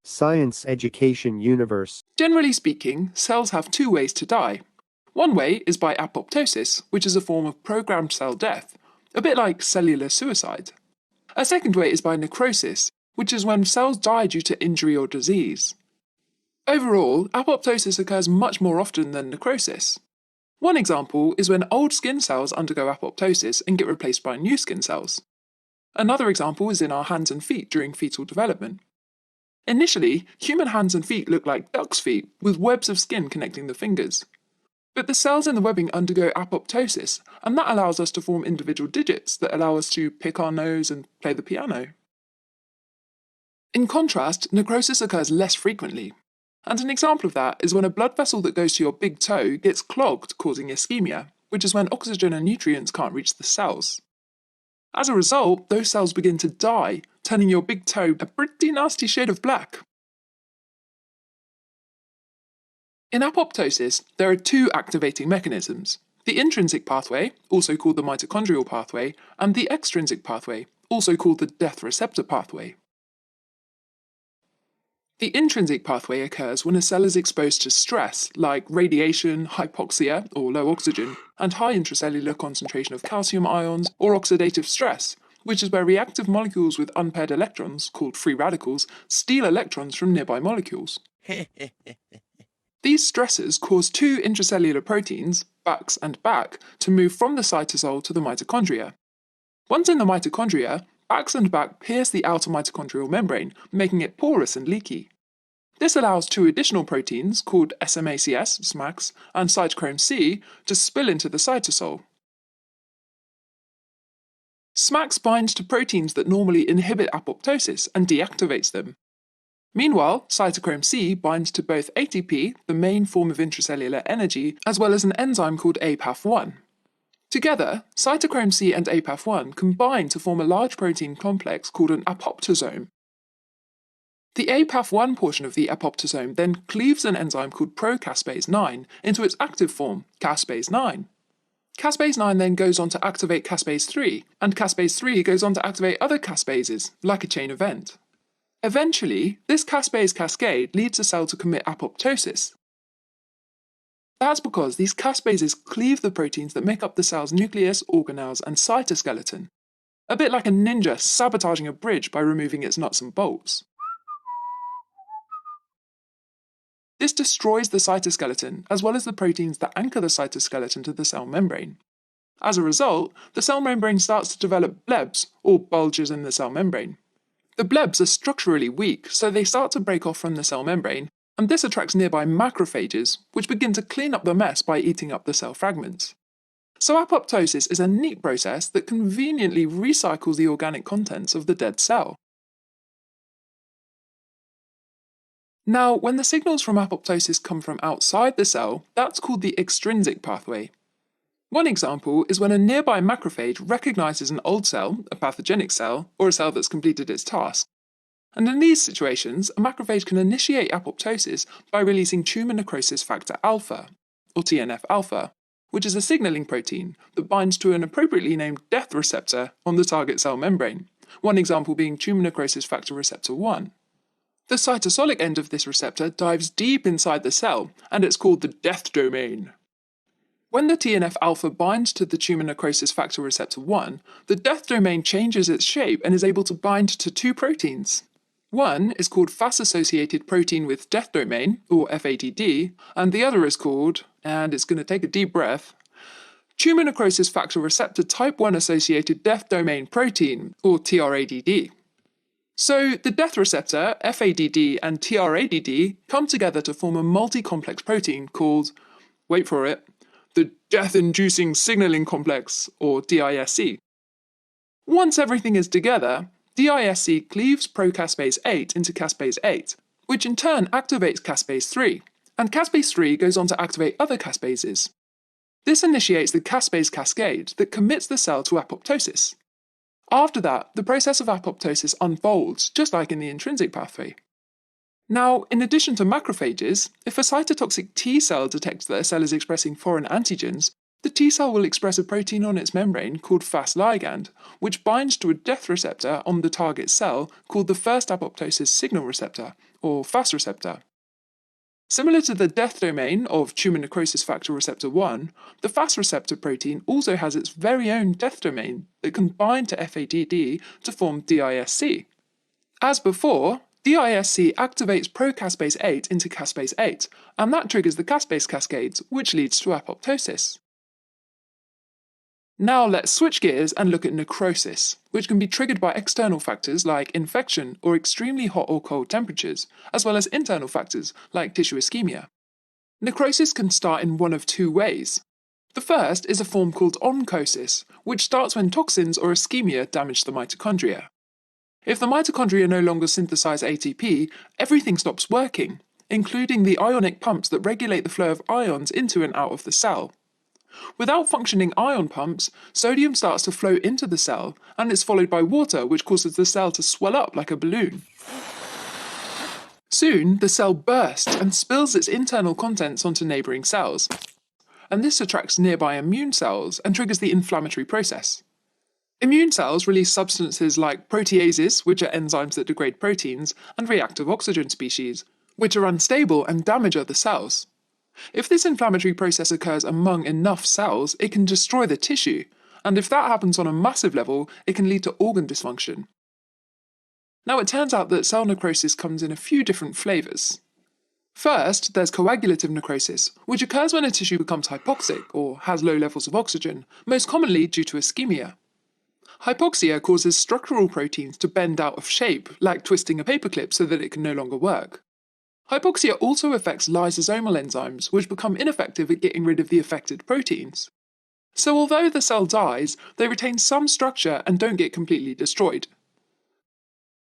Science Education Universe. Generally speaking, cells have two ways to die. One way is by apoptosis, which is a form of programmed cell death, a bit like cellular suicide. A second way is by necrosis, which is when cells die due to injury or disease. Overall, apoptosis occurs much more often than necrosis. One example is when old skin cells undergo apoptosis and get replaced by new skin cells. Another example is in our hands and feet during fetal development. Initially, human hands and feet look like duck's feet with webs of skin connecting the fingers. But the cells in the webbing undergo apoptosis, and that allows us to form individual digits that allow us to pick our nose and play the piano. In contrast, necrosis occurs less frequently. And an example of that is when a blood vessel that goes to your big toe gets clogged, causing ischemia, which is when oxygen and nutrients can't reach the cells. As a result, those cells begin to die, turning your big toe a pretty nasty shade of black. In apoptosis, there are two activating mechanisms: the intrinsic pathway, also called the mitochondrial pathway, and the extrinsic pathway, also called the death receptor pathway. The intrinsic pathway occurs when a cell is exposed to stress, like radiation, hypoxia, or low oxygen, and high intracellular concentration of calcium ions, or oxidative stress, which is where reactive molecules with unpaired electrons, called free radicals, steal electrons from nearby molecules. These stresses cause two intracellular proteins, Bax and Bak, to move from the cytosol to the mitochondria. Once in the mitochondria, Bax and Bak pierce the outer mitochondrial membrane, making it porous and leaky. This allows two additional proteins, called SMACS, SMACS, and cytochrome C, to spill into the cytosol. SMACS binds to proteins that normally inhibit apoptosis and deactivates them. Meanwhile, cytochrome C binds to both ATP, the main form of intracellular energy, as well as an enzyme called APAF1. Together, cytochrome C and APAF1 combine to form a large protein complex called an apoptosome. The APAF1 portion of the apoptosome then cleaves an enzyme called procaspase 9 into its active form, caspase 9. Caspase 9 then goes on to activate caspase 3, and caspase 3 goes on to activate other caspases, like a chain event. Eventually, this caspase cascade leads a cell to commit apoptosis. That's because these caspases cleave the proteins that make up the cell's nucleus, organelles, and cytoskeleton, a bit like a ninja sabotaging a bridge by removing its nuts and bolts. This destroys the cytoskeleton, as well as the proteins that anchor the cytoskeleton to the cell membrane. As a result, the cell membrane starts to develop blebs, or bulges in the cell membrane. The blebs are structurally weak, so they start to break off from the cell membrane, and this attracts nearby macrophages, which begin to clean up the mess by eating up the cell fragments. So apoptosis is a neat process that conveniently recycles the organic contents of the dead cell. Now, when the signals from apoptosis come from outside the cell, that's called the extrinsic pathway. One example is when a nearby macrophage recognizes an old cell, a pathogenic cell, or a cell that's completed its task. And in these situations, a macrophage can initiate apoptosis by releasing tumor necrosis factor alpha, or TNF alpha, which is a signaling protein that binds to an appropriately named death receptor on the target cell membrane, one example being tumor necrosis factor receptor 1. The cytosolic end of this receptor dives deep inside the cell, and it's called the death domain. When the TNF-alpha binds to the tumor necrosis factor receptor 1, the death domain changes its shape and is able to bind to two proteins. One is called Fas-associated protein with death domain, or FADD, and the other is called, and it's going to take a deep breath, tumor necrosis factor receptor type 1 associated death domain protein, or TRADD. So the death receptor, FADD, and TRADD come together to form a multi-complex protein called, wait for it, the death-inducing signaling complex, or DISC. Once everything is together, DISC cleaves procaspase 8 into caspase 8, which in turn activates caspase 3, and caspase 3 goes on to activate other caspases. This initiates the caspase cascade that commits the cell to apoptosis. After that, the process of apoptosis unfolds, just like in the intrinsic pathway. Now, in addition to macrophages, if a cytotoxic T cell detects that a cell is expressing foreign antigens, The T cell will express a protein on its membrane called Fas ligand, which binds to a death receptor on the target cell called the first apoptosis signal receptor, or Fas receptor. Similar to the death domain of tumor necrosis factor receptor 1, the Fas receptor protein also has its very own death domain that can bind to FADD to form DISC. As before, DISC activates pro-caspase 8 into caspase 8, and that triggers the caspase cascades, which leads to apoptosis. Now let's switch gears and look at necrosis, which can be triggered by external factors like infection or extremely hot or cold temperatures, as well as internal factors like tissue ischemia. Necrosis can start in one of two ways. The first is a form called oncosis, which starts when toxins or ischemia damage the mitochondria. If the mitochondria no longer synthesize ATP, everything stops working, including the ionic pumps that regulate the flow of ions into and out of the cell. Without functioning ion pumps, sodium starts to flow into the cell, and it's followed by water, which causes the cell to swell up like a balloon. Soon, the cell bursts and spills its internal contents onto neighbouring cells, and this attracts nearby immune cells and triggers the inflammatory process. Immune cells release substances like proteases, which are enzymes that degrade proteins, and reactive oxygen species, which are unstable and damage other cells. If this inflammatory process occurs among enough cells, it can destroy the tissue, and if that happens on a massive level, it can lead to organ dysfunction. Now, it turns out that cell necrosis comes in a few different flavours. First, there's coagulative necrosis, which occurs when a tissue becomes hypoxic or has low levels of oxygen, most commonly due to ischemia. Hypoxia causes structural proteins to bend out of shape, like twisting a paperclip so that it can no longer work. Hypoxia also affects lysosomal enzymes, which become ineffective at getting rid of the affected proteins. So although the cell dies, they retain some structure and don't get completely destroyed.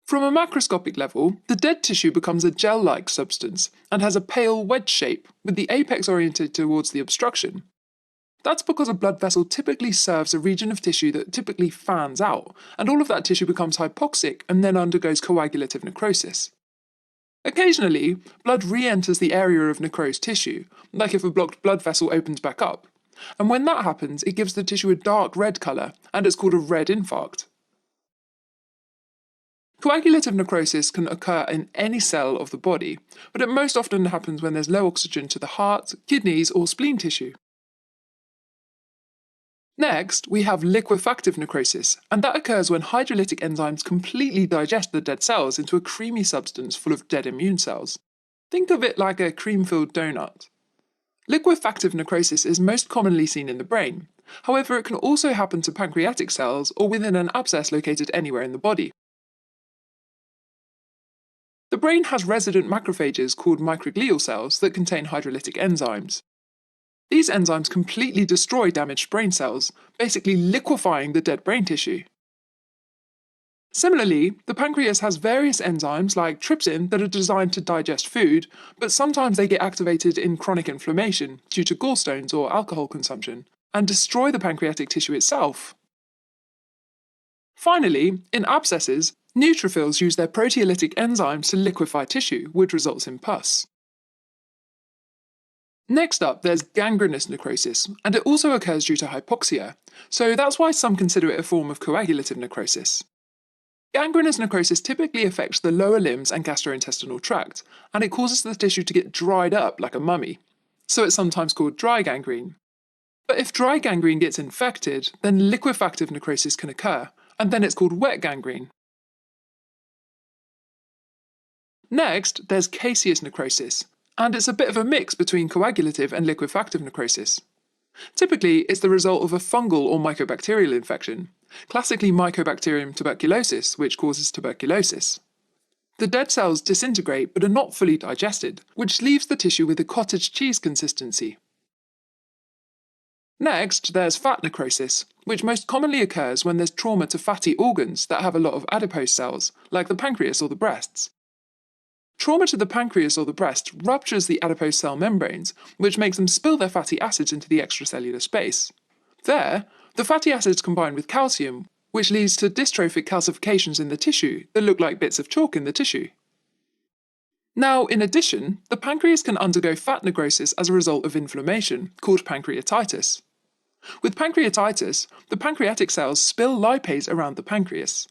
From a macroscopic level, the dead tissue becomes a gel-like substance and has a pale wedge shape, with the apex oriented towards the obstruction. That's because a blood vessel typically serves a region of tissue that typically fans out, and all of that tissue becomes hypoxic and then undergoes coagulative necrosis. Occasionally, blood re-enters the area of necrosed tissue, like if a blocked blood vessel opens back up, and when that happens, it gives the tissue a dark red colour, and it's called a red infarct. Coagulative necrosis can occur in any cell of the body, but it most often happens when there's low oxygen to the heart, kidneys, or spleen tissue. Next, we have liquefactive necrosis, and that occurs when hydrolytic enzymes completely digest the dead cells into a creamy substance full of dead immune cells. Think of it like a cream-filled donut. Liquefactive necrosis is most commonly seen in the brain. However, it can also happen to pancreatic cells or within an abscess located anywhere in the body. The brain has resident macrophages called microglial cells that contain hydrolytic enzymes. These enzymes completely destroy damaged brain cells, basically liquefying the dead brain tissue. Similarly, the pancreas has various enzymes like trypsin that are designed to digest food, but sometimes they get activated in chronic inflammation due to gallstones or alcohol consumption, and destroy the pancreatic tissue itself. Finally, in abscesses, neutrophils use their proteolytic enzymes to liquefy tissue, which results in pus. Next up, there's gangrenous necrosis, and it also occurs due to hypoxia, so that's why some consider it a form of coagulative necrosis. Gangrenous necrosis typically affects the lower limbs and gastrointestinal tract, and it causes the tissue to get dried up like a mummy, so it's sometimes called dry gangrene. But if dry gangrene gets infected, then liquefactive necrosis can occur, and then it's called wet gangrene. Next, there's caseous necrosis, and it's a bit of a mix between coagulative and liquefactive necrosis. Typically, it's the result of a fungal or mycobacterial infection, classically Mycobacterium tuberculosis, which causes tuberculosis. The dead cells disintegrate but are not fully digested, which leaves the tissue with a cottage cheese consistency. Next, there's fat necrosis, which most commonly occurs when there's trauma to fatty organs that have a lot of adipose cells, like the pancreas or the breasts. Trauma to the pancreas or the breast ruptures the adipose cell membranes, which makes them spill their fatty acids into the extracellular space. There, the fatty acids combine with calcium, which leads to dystrophic calcifications in the tissue that look like bits of chalk in the tissue. Now, in addition, the pancreas can undergo fat necrosis as a result of inflammation, called pancreatitis. With pancreatitis, the pancreatic cells spill lipase around the pancreas.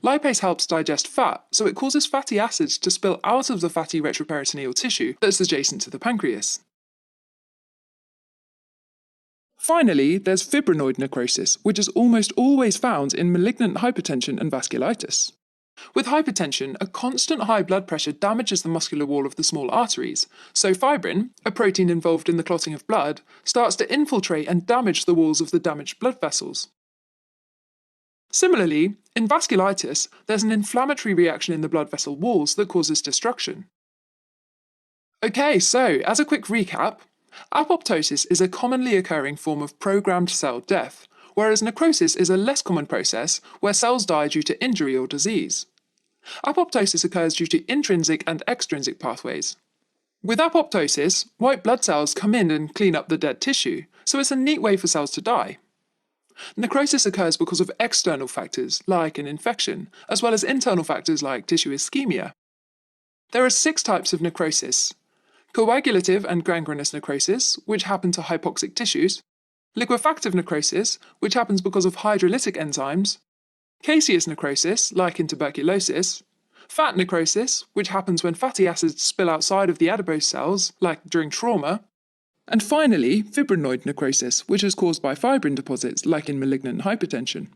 Lipase helps digest fat, so it causes fatty acids to spill out of the fatty retroperitoneal tissue that's adjacent to the pancreas. Finally, there's fibrinoid necrosis, which is almost always found in malignant hypertension and vasculitis. With hypertension, a constant high blood pressure damages the muscular wall of the small arteries, so fibrin, a protein involved in the clotting of blood, starts to infiltrate and damage the walls of the damaged blood vessels. Similarly, in vasculitis, there's an inflammatory reaction in the blood vessel walls that causes destruction. Okay, so as a quick recap, apoptosis is a commonly occurring form of programmed cell death, whereas necrosis is a less common process where cells die due to injury or disease. Apoptosis occurs due to intrinsic and extrinsic pathways. With apoptosis, white blood cells come in and clean up the dead tissue, so it's a neat way for cells to die. Necrosis occurs because of external factors, like an infection, as well as internal factors like tissue ischemia. There are 6 types of necrosis: coagulative and gangrenous necrosis, which happen to hypoxic tissues; liquefactive necrosis, which happens because of hydrolytic enzymes; caseous necrosis, like in tuberculosis; fat necrosis, which happens when fatty acids spill outside of the adipose cells, like during trauma; and finally, fibrinoid necrosis, which is caused by fibrin deposits, like in malignant hypertension.